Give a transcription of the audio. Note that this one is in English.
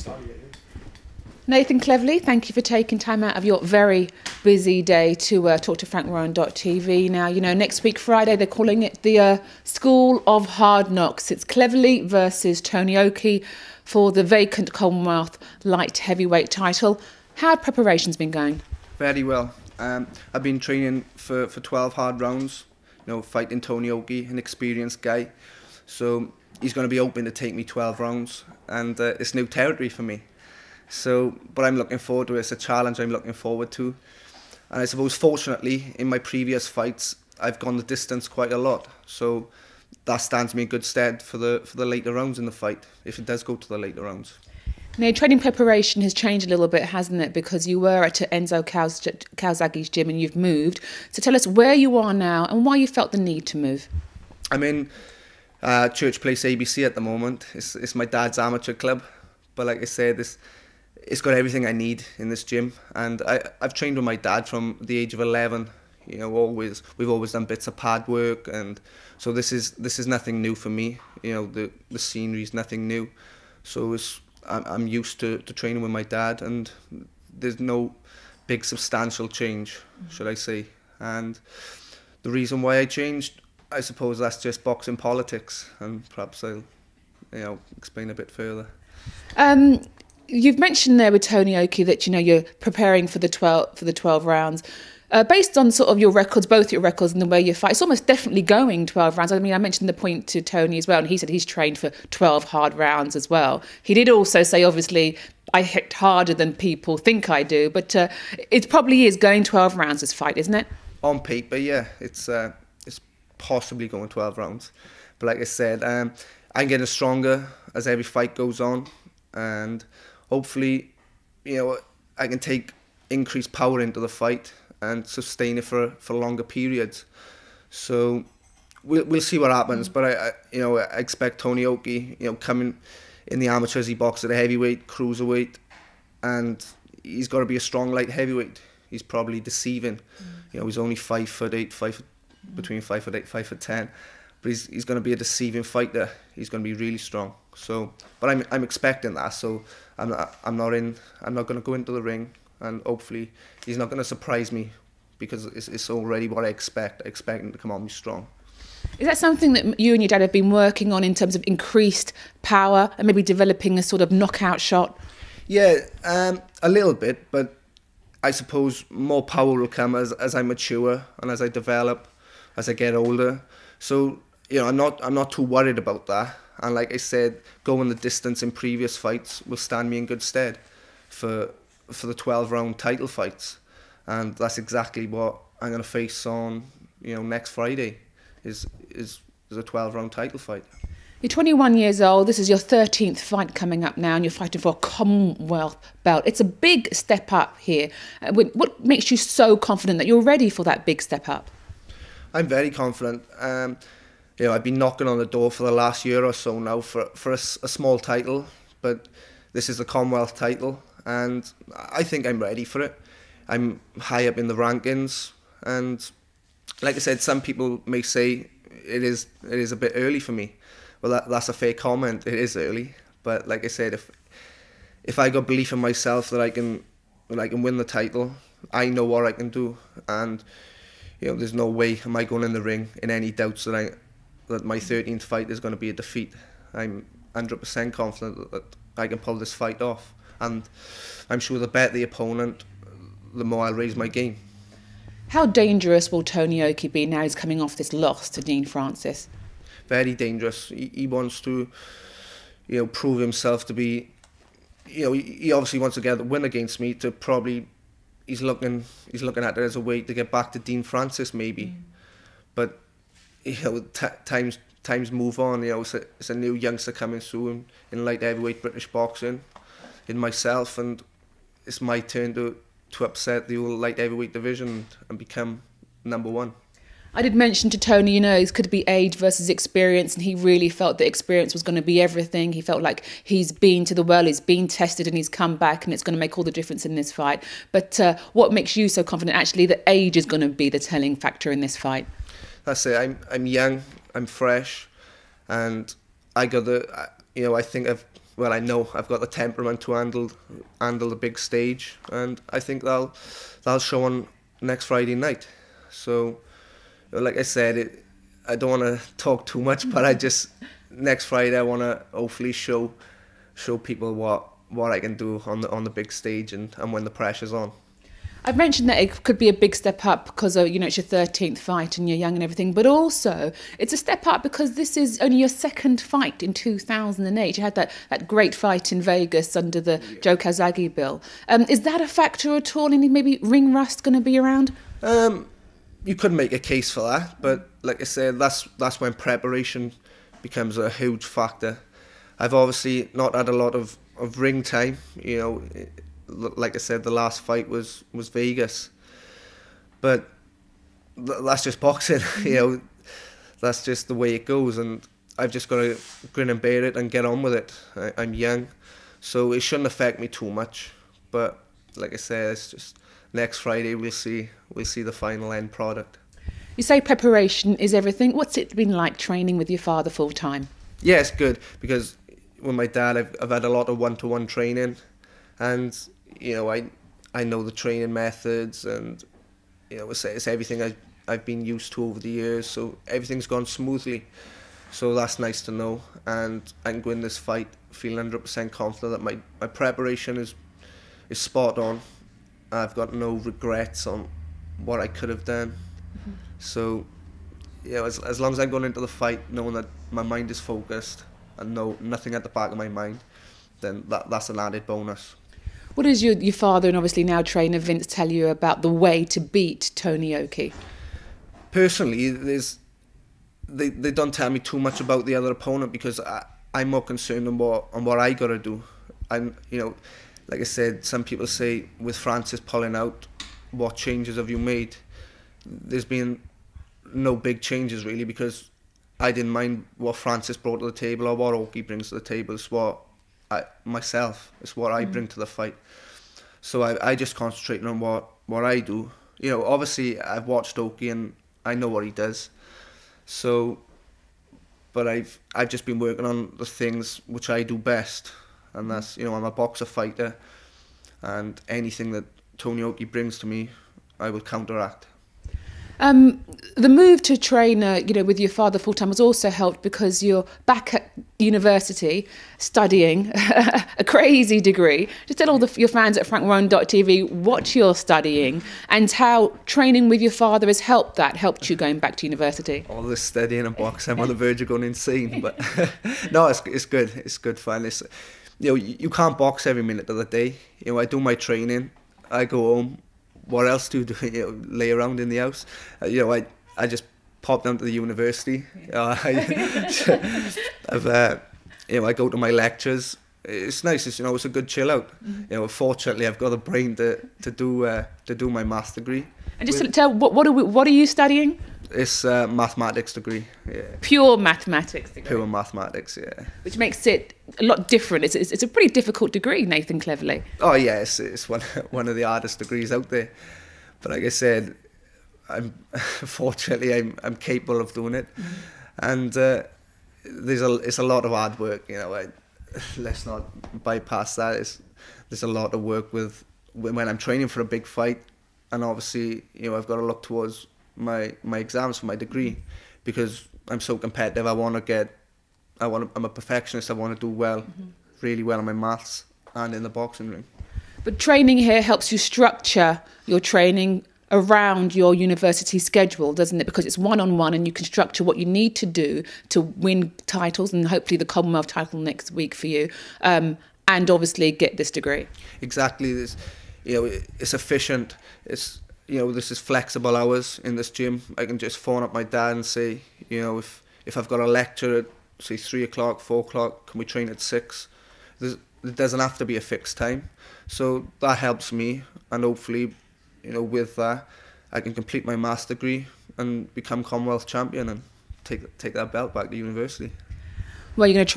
Sorry, it is. Nathan Cleverly, thank you for taking time out of your very busy day to talk to FrankRyan.tv. Now, you know, next week, Friday, they're calling it the School of Hard Knocks. It's Cleverly versus Tony Okie for the vacant Commonwealth light heavyweight title. How have preparations been going? Very well. I've been training for 12 hard rounds, you know, fighting Tony Oakey, an experienced guy. So he's going to be hoping to take me 12 rounds, and it's new territory for me. So, but I'm looking forward to it. It's a challenge I'm looking forward to. And I suppose, fortunately, in my previous fights, I've gone the distance quite a lot. So that stands me in good stead for the later rounds in the fight, if it does go to the later rounds. Now, training preparation has changed a little bit, hasn't it? Because you were at Enzo Calzaghe's gym and you've moved. So tell us where you are now and why you felt the need to move. I'm in Church Place ABC at the moment. It's my dad's amateur club. But like I said, it's got everything I need in this gym, and I've trained with my dad from the age of 11. You know, we've always done bits of pad work, and so this is nothing new for me. You know, the scenery is nothing new, so I'm used to training with my dad, and there's no big substantial change, should I say. And the reason why I changed, I suppose that's just boxing politics, and perhaps I'll, you know, explain a bit further. You've mentioned there with Tony Okie that, you know, you're preparing for the 12 rounds. Based on sort of your records, both your records and the way you fight, it's almost definitely going 12 rounds. I mean, I mentioned the point to Tony as well, and he said he's trained for 12 hard rounds as well. He did also say, obviously, I hit harder than people think I do, but it probably is going 12 rounds this fight, isn't it? On paper, yeah, it's possibly going 12 rounds. But like I said, I'm getting stronger as every fight goes on, and hopefully, you know, I can take increased power into the fight and sustain it for longer periods. So we'll see what happens. But I expect Tony Oakey, you know, coming in the amateurs, he boxed at a heavyweight, cruiserweight, and he's got to be a strong light heavyweight. He's probably deceiving. You know, he's only 5'8", between 5'8", 5'10". But he's going to be a deceiving fighter. He's going to be really strong. So, but I'm expecting that. So I'm not going to go into the ring, and hopefully he's not going to surprise me, because it's already what I expect. I expect him to come on me strong. Is that something that you and your dad have been working on in terms of increased power and maybe developing a sort of knockout shot? Yeah, a little bit, but I suppose more power will come as I mature and as I develop, as I get older. So, you know, I'm not too worried about that. And like I said, going the distance in previous fights will stand me in good stead for the 12-round title fights. And that's exactly what I'm going to face on, you know, next Friday, is a 12-round title fight. You're 21 years old. This is your 13th fight coming up now, and you're fighting for a Commonwealth belt. It's a big step up here. What makes you so confident that you're ready for that big step up? I'm very confident. You know, I've been knocking on the door for the last year or so now for a small title, but this is the Commonwealth title, and I think I'm ready for it. I'm high up in the rankings, and like I said, some people may say it is a bit early for me. Well, that's a fair comment. It is early, but like I said, if I got belief in myself that I can win the title, I know what I can do, and you know, there's no way am I going in the ring in any doubts that my 13th fight is going to be a defeat. I'm 100% confident that I can pull this fight off, and I'm sure the better the opponent, the more I'll raise my game. How dangerous will Tony Okie be now he's coming off this loss to Dean Francis? Very dangerous. He wants to, you know, prove himself to be, you know, he obviously wants to get a win against me to probably, he's looking at it as a way to get back to Dean Francis maybe. But you know, times move on. You know, it's a new youngster coming through in light heavyweight British boxing, in myself, and it's my turn to upset the old light heavyweight division and become #1. I did mention to Tony, you know, it could be age versus experience, and he really felt that experience was going to be everything. He felt like he's been to the well, he's been tested, and he's come back, and it's going to make all the difference in this fight. But what makes you so confident, actually, that age is going to be the telling factor in this fight? That's it. I'm young, I'm fresh, and I got the, you know, I think I've well, I know I've got the temperament to handle the big stage, and I think that'll show on next Friday night. So, like I said, I don't want to talk too much, but next Friday I want to hopefully show people what I can do on the big stage and when the pressure's on. I've mentioned that it could be a big step up because it's your 13th fight and you're young and everything, but also it's a step up because this is only your second fight in 2008. You had that great fight in Vegas under the Joe Kazagi bill. Is that a factor at all? Any maybe ring rust going to be around? You could make a case for that, but like I said, that's when preparation becomes a huge factor. I've obviously not had a lot of ring time, like I said, the last fight was Vegas, but that's just boxing. That's just the way it goes, and I've just got to grin and bear it and get on with it. I'm young, so it shouldn't affect me too much. But like I said, it's just next Friday we'll see the final end product. You say preparation is everything. What's it been like training with your father full time? Yeah, it's good because with my dad I've had a lot of one-to-one training, and I know the training methods, and it's everything I've been used to over the years, so everything's gone smoothly. So that's nice to know, and I can go in this fight feeling 100% confident that my preparation is spot on. I've got no regrets on what I could have done. Mm-hmm. So as long as I'm going into the fight knowing that my mind is focused and nothing at the back of my mind, then that's an added bonus. What does your father and obviously now trainer Vince tell you about the way to beat Tony Okie? Personally, they don't tell me too much about the other opponent because I'm more concerned on what I got to do. And like I said, some people say with Francis pulling out, what changes have you made? There's been no big changes really, because I didn't mind what Francis brought to the table or what Okie brings to the table. It's what it's what I bring to the fight. So I just concentrate on what I do. Obviously I've watched Okie and I know what he does. So, but I've just been working on the things which I do best, and that's I'm a boxer fighter, and anything that Tony Okie brings to me, I will counteract. The move to train, with your father full time has also helped because you're back at university studying a crazy degree. Just tell all your fans at frankwarren.tv what you're studying and how training with your father has helped you going back to university. All this studying and boxing, I'm on the verge of going insane, but no, it's good. It's good fun. You can't box every minute of the day. I do my training, I go home. What else do you do? Lay around in the house? I just pop down to the university. I go to my lectures. It's nice. It's a good chill out. Fortunately, I've got the brain to do my maths degree. And just to tell, what are you studying? It's a mathematics degree. Yeah. Pure mathematics degree. Pure mathematics, yeah. Which makes it a lot different. It's a pretty difficult degree, Nathan Cleverly. Oh yeah, it's one of the hardest degrees out there. But like I said, fortunately I'm capable of doing it, and it's a lot of hard work. Let's not bypass that. There's a lot of work when I'm training for a big fight, and obviously I've got to look towards my exams for my degree, because I'm so competitive. I'm a perfectionist. I want to do well, really well in my maths and in the boxing ring. But training here helps you structure your training around your university schedule, doesn't it? Because it's one-on-one and you can structure what you need to do to win titles, and hopefully the Commonwealth title next week for you, and obviously get this degree. Exactly. It's efficient. This is flexible hours in this gym. I can just phone up my dad and say, if I've got a lecture at say 3 o'clock, 4 o'clock, can we train at 6? It doesn't have to be a fixed time. So that helps me, and hopefully, with that, I can complete my maths degree and become Commonwealth champion and take that belt back to university. Well, you're going to try